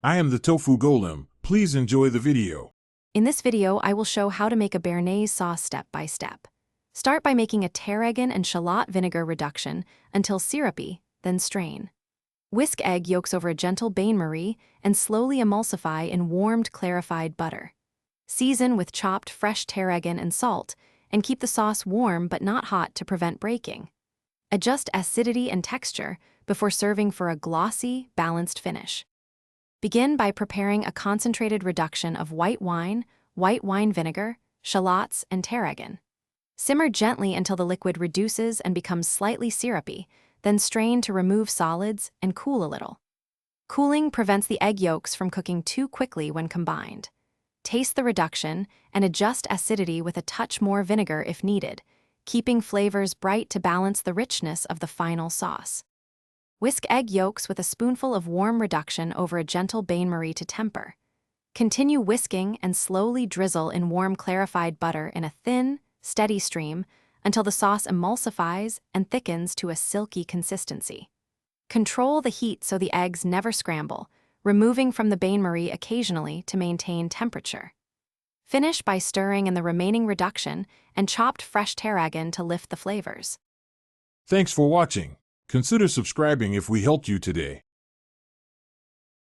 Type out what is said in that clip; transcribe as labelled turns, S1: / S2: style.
S1: I am the Tofu Golem. Please enjoy the video.
S2: In this video, I will show how to make a Bearnaise sauce step by step. Start by making a tarragon and shallot vinegar reduction until syrupy, then strain. Whisk egg yolks over a gentle bain-marie and slowly emulsify in warmed, clarified butter. Season with chopped fresh tarragon and salt, and keep the sauce warm but not hot to prevent breaking. Adjust acidity and texture before serving for a glossy, balanced finish. Begin by preparing a concentrated reduction of white wine vinegar, shallots, and tarragon. Simmer gently until the liquid reduces and becomes slightly syrupy, then strain to remove solids and cool a little. Cooling prevents the egg yolks from cooking too quickly when combined. Taste the reduction and adjust acidity with a touch more vinegar if needed, keeping flavors bright to balance the richness of the final sauce. Whisk egg yolks with a spoonful of warm reduction over a gentle bain-marie to temper. Continue whisking and slowly drizzle in warm clarified butter in a thin, steady stream until the sauce emulsifies and thickens to a silky consistency. Control the heat so the eggs never scramble, removing from the bain-marie occasionally to maintain temperature. Finish by stirring in the remaining reduction and chopped fresh tarragon to lift the flavors.
S1: Thanks for watching. Consider subscribing if we helped you today.